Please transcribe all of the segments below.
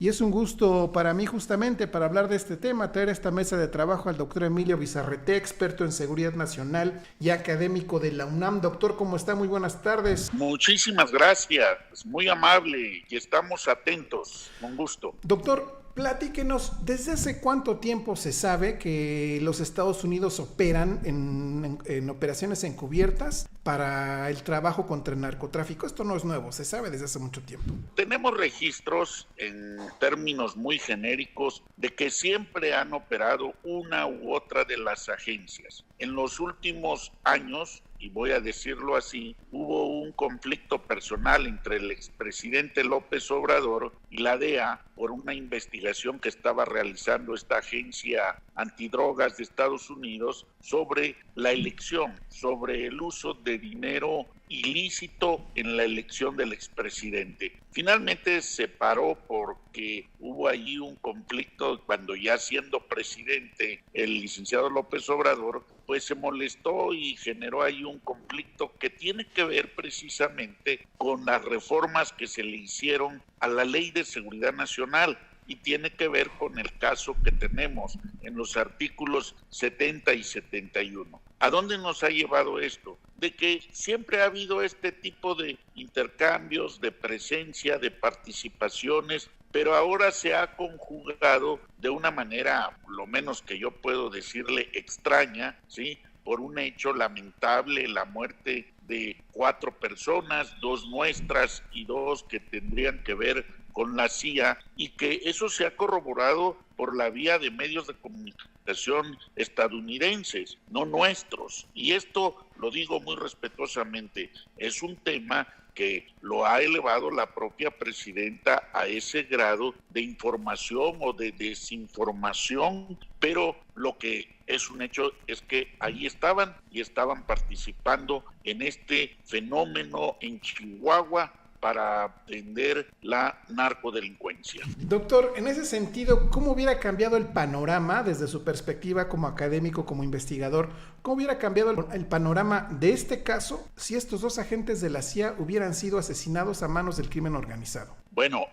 Y es un gusto para mí justamente para hablar de este tema, traer a esta mesa de trabajo al doctor Emilio Bizarrete, experto en seguridad nacional y académico de la UNAM. Doctor, ¿cómo está? Muy buenas tardes. Muchísimas gracias, muy amable y estamos atentos, con gusto. Doctor, platíquenos, ¿desde hace cuánto tiempo se sabe que los Estados Unidos operan en operaciones encubiertas para el trabajo contra el narcotráfico? Esto no es nuevo, se sabe desde hace mucho tiempo. Tenemos registros en términos muy genéricos de que siempre han operado una u otra de las agencias. En los últimos años, y voy a decirlo así, hubo un conflicto personal entre el expresidente López Obrador y la DEA por una investigación que estaba realizando esta agencia antidrogas de Estados Unidos sobre la elección, sobre el uso de dinero ilícito en la elección del expresidente. Finalmente se paró porque hubo allí un conflicto cuando ya siendo presidente el licenciado López Obrador, pues se molestó y generó ahí un conflicto que tiene que ver precisamente con las reformas que se le hicieron a la Ley de Seguridad Nacional y tiene que ver con el caso que tenemos en los artículos 70 y 71. ¿A dónde nos ha llevado esto? De que siempre ha habido este tipo de intercambios, de presencia, de participaciones, pero ahora se ha conjugado de una manera, lo menos que yo puedo decirle, extraña, ¿sí? Por un hecho lamentable, la muerte de 4 personas, 2 nuestras y 2 que tendrían que ver con la CIA, y que eso se ha corroborado por la vía de medios de comunicación estadounidenses, no nuestros. Y esto, lo digo muy respetuosamente, es un tema que lo ha elevado la propia presidenta a ese grado de información o de desinformación, pero lo que es un hecho es que ahí estaban y estaban participando en este fenómeno en Chihuahua para atender la narcodelincuencia. Doctor, en ese sentido, ¿cómo hubiera cambiado el panorama desde su perspectiva como académico, como investigador? ¿Cómo hubiera cambiado el panorama de este caso si estos 2 agentes de la CIA hubieran sido asesinados a manos del crimen organizado? Bueno,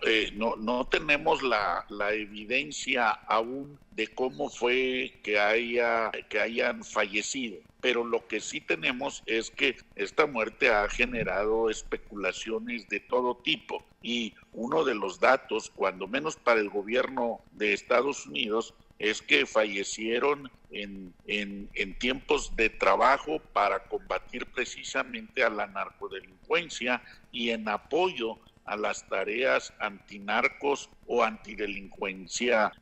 no tenemos la evidencia aún de cómo fue que hayan fallecido, pero lo que sí tenemos es que esta muerte ha generado especulaciones de todo tipo, y uno de los datos, cuando menos para el gobierno de Estados Unidos, es que fallecieron en tiempos de trabajo para combatir precisamente a la narcodelincuencia y en apoyo a las tareas antinarcos o antidelincuencia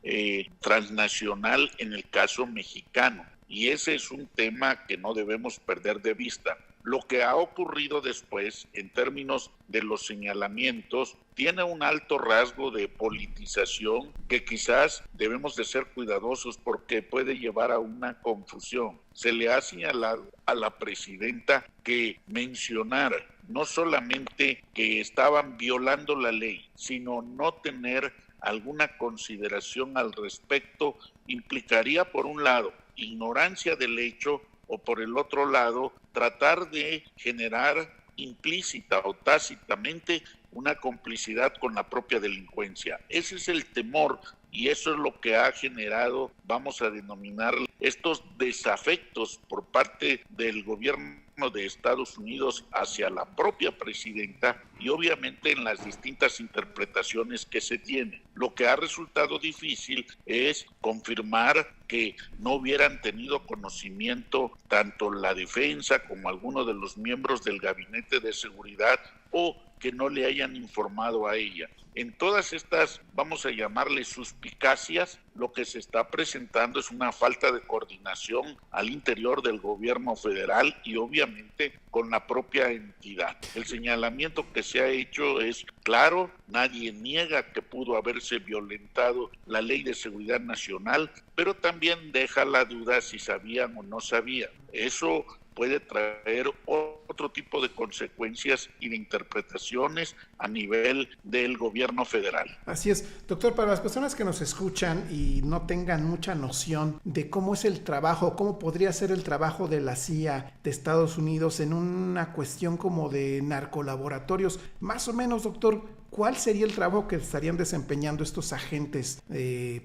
transnacional en el caso mexicano. Y ese es un tema que no debemos perder de vista. Lo que ha ocurrido después, en términos de los señalamientos, tiene un alto rasgo de politización que quizás debemos de ser cuidadosos porque puede llevar a una confusión. Se le ha señalado a la presidenta que mencionar no solamente que estaban violando la ley, sino no tener alguna consideración al respecto implicaría, por un lado, ignorancia del hecho, o por el otro lado, tratar de generar implícita o tácitamente una complicidad con la propia delincuencia. Ese es el temor y eso es lo que ha generado, vamos a denominar, estos desafectos por parte del gobierno de Estados Unidos hacia la propia presidenta y obviamente en las distintas interpretaciones que se tienen. Lo que ha resultado difícil es confirmar que no hubieran tenido conocimiento tanto la defensa como algunos de los miembros del gabinete de seguridad o que no le hayan informado a ella. En todas estas, vamos a llamarle suspicacias, lo que se está presentando es una falta de coordinación al interior del gobierno federal y obviamente con la propia entidad. El señalamiento que se ha hecho es claro, nadie niega que pudo haberse violentado la Ley de Seguridad Nacional, pero también deja la duda si sabían o no sabían. Eso puede traer otro tipo de consecuencias y de interpretaciones a nivel del gobierno federal. Así es. Doctor, para las personas que nos escuchan y no tengan mucha noción de cómo es el trabajo, cómo podría ser el trabajo de la CIA de Estados Unidos en una cuestión como de narcolaboratorios, más o menos, doctor, ¿cuál sería el trabajo que estarían desempeñando estos agentes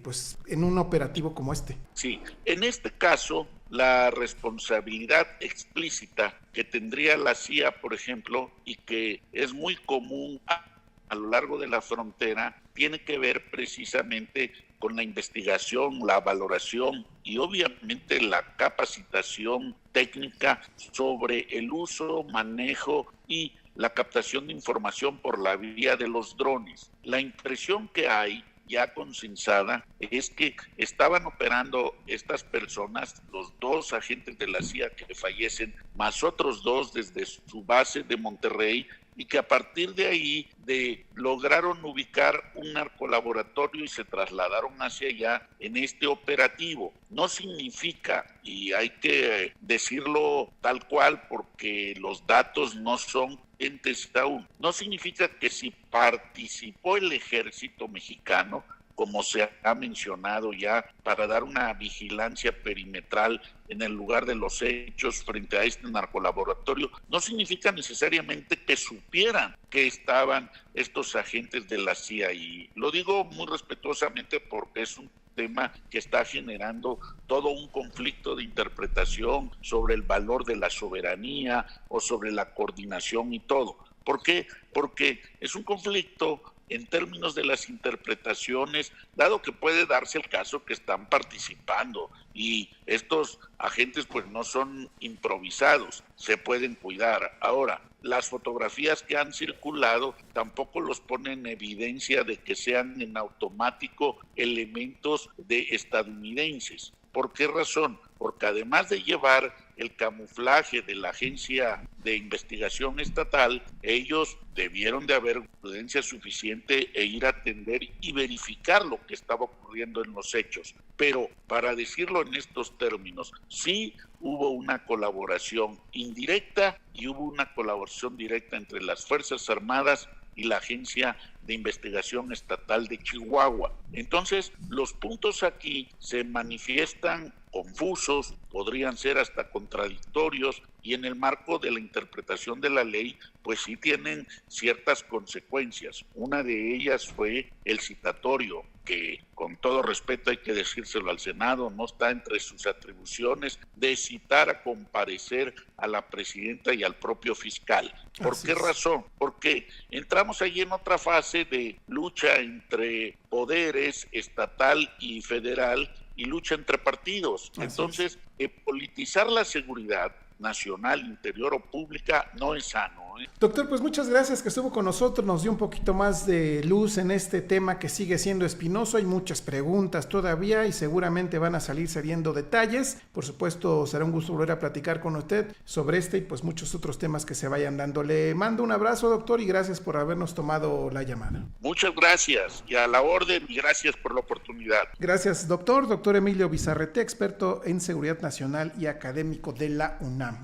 pues en un operativo como este? Sí, en este caso, la responsabilidad explícita que tendría la CIA, por ejemplo, y que es muy común a lo largo de la frontera, tiene que ver precisamente con la investigación, la valoración y obviamente la capacitación técnica sobre el uso, manejo y la captación de información por la vía de los drones. La impresión que hay ya consensada es que estaban operando estas personas, los 2 agentes de la CIA que fallecen, más otros 2 desde su base de Monterrey, y que a partir de ahí lograron ubicar un narcolaboratorio y se trasladaron hacia allá en este operativo. No significa, y hay que decirlo tal cual porque los datos no son entes aún, no significa que si participó el ejército mexicano, como se ha mencionado ya, para dar una vigilancia perimetral en el lugar de los hechos frente a este narcolaboratorio, no significa necesariamente que supieran que estaban estos agentes de la CIA. Y lo digo muy respetuosamente porque es un tema que está generando todo un conflicto de interpretación sobre el valor de la soberanía o sobre la coordinación y todo. ¿Por qué? Porque es un conflicto en términos de las interpretaciones, dado que puede darse el caso que están participando y estos agentes pues no son improvisados, se pueden cuidar. Ahora, las fotografías que han circulado tampoco los ponen en evidencia de que sean en automático elementos de estadounidenses. ¿Por qué razón? Porque además de llevar el camuflaje de la Agencia de Investigación Estatal, ellos debieron de haber prudencia suficiente e ir a atender y verificar lo que estaba ocurriendo en los hechos. Pero, para decirlo en estos términos, sí hubo una colaboración indirecta y hubo una colaboración directa entre las Fuerzas Armadas y la Agencia de Investigación Estatal de Chihuahua. Entonces, los puntos aquí se manifiestan confusos, podrían ser hasta contradictorios, y en el marco de la interpretación de la ley, pues sí tienen ciertas consecuencias. Una de ellas fue el citatorio, que con todo respeto hay que decírselo al Senado, no está entre sus atribuciones de citar a comparecer a la presidenta y al propio fiscal. ¿Por qué razón? Porque entramos ahí en otra fase de lucha entre poderes estatal y federal y lucha entre partidos. Entonces, politizar la seguridad nacional, interior o pública no es sano. Doctor, pues muchas gracias que estuvo con nosotros, nos dio un poquito más de luz en este tema que sigue siendo espinoso. Hay muchas preguntas todavía y seguramente van a salir saliendo detalles. Por supuesto, será un gusto volver a platicar con usted sobre este y pues muchos otros temas que se vayan dando. Le mando un abrazo, doctor, y gracias por habernos tomado la llamada. Muchas gracias y a la orden, y gracias por la oportunidad. Gracias, doctor. Doctor Emilio Bizarrete, experto en seguridad nacional y académico de la UNAM.